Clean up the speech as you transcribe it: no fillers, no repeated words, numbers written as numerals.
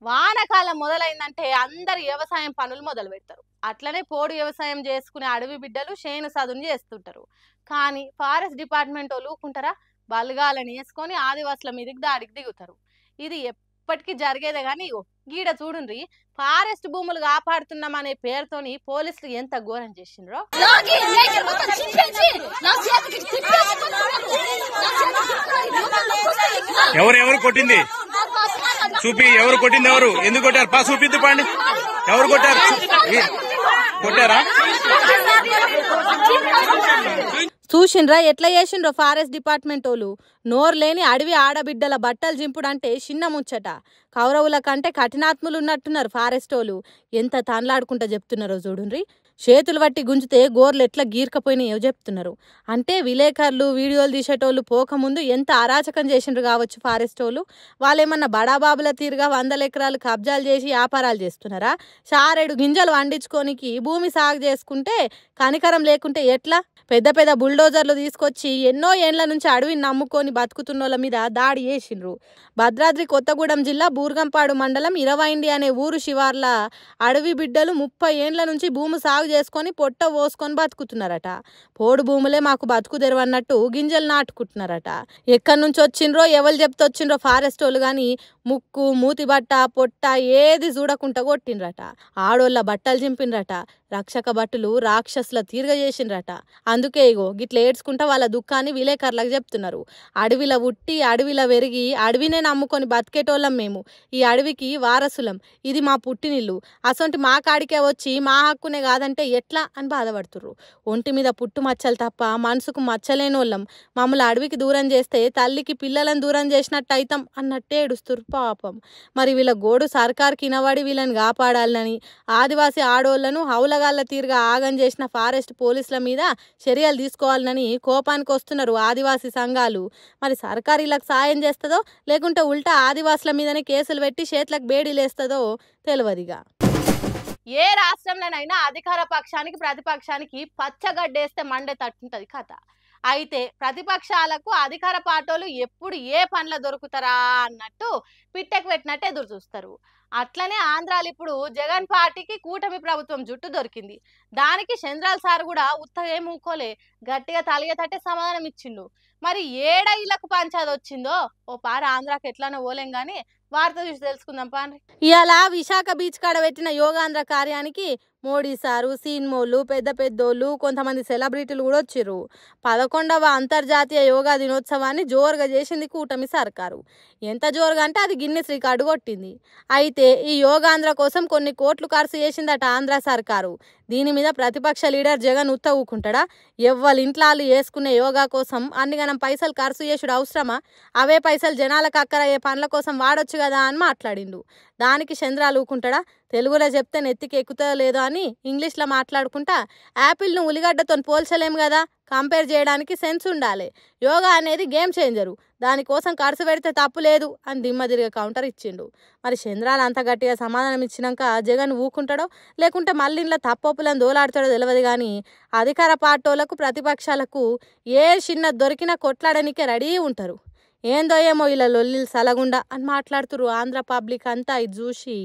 వానకాలం మొదలైందంటే అందరు వ్యవసాయం పనులు మొదలు పెడతారు. అట్లనే పోడు వ్యవసాయం చేసుకునే అడవి బిడ్డలు చేను సదును చేస్తుంటారు. కానీ ఫారెస్ట్ డిపార్ట్మెంట్ వాళ్ళు ఊరుకుంటారా? బలగాలని వేసుకొని ఆదివాసుల మీదకి దాడికి దిగుతారు. ఇది ఎప్పటికీ జరిగేదే కానీ ఇగో గీడ చూడుండ్రి, ఫారెస్ట్ భూములు కాపాడుతున్నాం అనే పేరుతోని పోలీసులు ఎంత ఘోరం చేసిండ్రో. ఎవరు కొట్టింది చూపి, ఎవరు కొట్టింది, ఎవరు ఎందుకు కొట్టారు? పా చూపిద్దు పండి, ఎవరు కొట్టారు? కొట్టారా? చూసిండ్రా ఎట్లా చేసిండ్రో ఫారెస్ట్ డిపార్ట్మెంట్ వాళ్ళు. నోరు లేని అడవి ఆడబిడ్డల బట్టలు జింపుడు అంటే చిన్న ముచ్చట. కౌరవుల కంటే కఠినాత్ములు ఉన్నట్టున్నారు ఫారెస్ట్ వాళ్ళు. ఎంత తాన్లాడుకుంటా చెప్తున్నారో చూడుండ్రి. చేతులు పట్టి గుంజితే గోర్లు ఎట్లా గీర్కపోయినాయో చెప్తున్నారు. అంటే విలేకరులు వీడియోలు తీసేటోళ్ళు పోకముందు ఎంత అరాచకం చేసిండ్రు కావచ్చు ఫారెస్ట్ వాళ్ళు. వాళ్ళేమన్నా బడాబాబుల తీరుగా 100 ఎకరాలు కబ్జాలు చేసి వ్యాపారాలు చేస్తున్నారా? చారెడు గింజలు వండించుకోనికి భూమి సాగు చేసుకుంటే కనికరం లేకుంటే ఎట్లా? పెద్ద పెద్ద బుల్డోజర్లు తీసుకొచ్చి ఎన్నో ఏండ్ల నుంచి అడవిని నమ్ముకొని బతుకుతున్నోళ్ళ మీద దాడి చేసిండ్రు. భద్రాద్రి కొత్తగూడెం జిల్లా బూర్గంపాడు మండలం ఇరవైండి అనే ఊరు శివార్ల అడవి బిడ్డలు 30 ఏండ్ల నుంచి భూమి సాగు చేసుకొని పొట్ట పోసుకొని బతుకుతున్నారట. పోడు భూములే మాకు బతుకు తెరవన్నట్టు గింజలు నాటుకుంటున్నారట. ఎక్కడి నుంచి వచ్చిండ్రో ఎవరు చెప్తే వచ్చిండ్రో ఫారెస్ట్ వాళ్ళు కానీ ముక్కు మూతి బట్ట పొట్ట ఏది చూడకుండా కొట్టిండ్రట. ఆడోళ్ళ బట్టలు చింపిండ్రట. రక్షక భటులు రాక్షసుల తీరుగ చేసిండ్రట. అందుకే ఇగో గిట్ల ఏడ్చుకుంటా వాళ్ళ దుఃఖాన్ని విలేకరులకు చెప్తున్నారు. అడవిలో ఉట్టి అడవిలో వెరిగి అడవినే నమ్ముకొని బతికేటోళ్ళం మేము. ఈ అడవికి వారసులం. ఇది మా పుట్టినిల్లు. అసొంటి మా కాడికే వచ్చి మా హక్కునే కాదంటే ఎట్లా అని బాధపడుతుర్రు. ఒంటి మీద పుట్టు మచ్చలు తప్ప మనసుకు మచ్చలేనోళ్ళం. మమ్మల్ని అడవికి దూరం చేస్తే తల్లికి పిల్లలను దూరం చేసినట్టు అయితాం అన్నట్టే ఏడుస్తుర్రు పాపం. మరి వీళ్ళ గోడు సర్కార్కి ఇనబడి వీళ్ళని కాపాడాలని ఆదివాసీ ఆడోళ్లను హౌలగాళ్ల తీరుగా ఆగం చేసిన ఫారెస్ట్ పోలీసుల మీద చర్యలు తీసుకోవాలని కోపానికి వస్తున్నారు ఆదివాసీ సంఘాలు. మరి సర్కారు వీళ్ళకి సాయం చేస్తుందో లేకుంటే ఉల్టా ఆదివాసుల మీదనే కేసులు పెట్టి చేతులకు బేడీలేస్తుందో తెలియదుగా. ఏ రాష్ట్రంలోనైనా అధికార పక్షానికి ప్రతిపక్షానికి పచ్చగడ్డేస్తే మండే తట్టుంటది కథ. అయితే ప్రతిపక్షాలకు అధికార పార్టీలు ఎప్పుడు ఏ పనులు దొరుకుతారా అన్నట్టు పిట్టకు పెట్టినట్టు ఎదురు చూస్తారు. అట్లనే ఆంధ్రాలు ఇప్పుడు జగన్ పార్టీకి కూటమి ప్రభుత్వం జుట్టు దొరికింది. దానికి చంద్రాల సార్ కూడా ఉత్తగా ఏం ఊకోలే, గట్టిగా తలిగేటట్టే సమాధానం ఇచ్చిండు. మరి ఏడ ఇళ్లకు పంచాది వచ్చిందో ఓ పార ఆంధ్రాకి ఎట్లానో ఓలేం గానీ వార్త చూసి తెలుసుకుందాం పాండ్రి. ఇవాళ విశాఖ బీచ్ కాడ పెట్టిన యోగాంధ్ర కార్యానికి మోడీ సారు, సీన్మోళ్ళు, పెద్ద పెద్దోళ్ళు, కొంతమంది సెలబ్రిటీలు కూడా వచ్చిర్రు. 11వ అంతర్జాతీయ యోగా దినోత్సవాన్ని జోరుగా చేసింది కూటమి సర్కారు. ఎంత జోరుగా అంటే అది గిన్నెస్ రికార్డు కొట్టింది. అయితే ఈ యోగాంధ్ర కోసం కొన్ని కోట్లు ఖర్చు చేసిందట ఆంధ్ర సర్కారు. దీని మీద ప్రతిపక్ష లీడర్ జగన్ ఉత్త ఊకుంటాడా? ఎవ్వరి ఇంట్లో వేసుకునే యోగా కోసం అన్నిగనం పైసలు ఖర్చు చేసుడు అవసరమా? అవే పైసలు జనాలకు అక్కరయ్యే పనుల కోసం వాడొచ్చు కదా అని మాట్లాడిండు. దానికి చంద్రాలు ఊకుంటాడా? తెలుగులో చెప్తే నెత్తికి ఎక్కుతో లేదో అని ఇంగ్లీష్లో మాట్లాడుకుంటా యాపిల్ను ఉల్లిగడ్డతో పోల్చలేము కదా, కంపేర్ చేయడానికి సెన్స్ ఉండాలి. యోగా అనేది గేమ్ చేంజరు, దానికోసం ఖర్చు పెడితే తప్పు లేదు అని దిమ్మదిరిగా కౌంటర్ ఇచ్చిండు. మరి చంద్రాలు అంత గట్టిగా సమాధానం ఇచ్చినాక జగన్ ఊకుంటాడో లేకుంటే మళ్ళీ ఇంట్లో తప్పొప్పులను దోలాడుతాడో తెలియదు కానీ అధికార పార్టీలకు ప్రతిపక్షాలకు ఏ చిన్న దొరికినా కొట్లాడనికే రెడీ ఉంటారు. ఏందో ఏమో ఇలా లొల్లిలు సలగుండా అని మాట్లాడుతురు ఆంధ్ర పబ్లిక్ అంతా ఇది చూసి.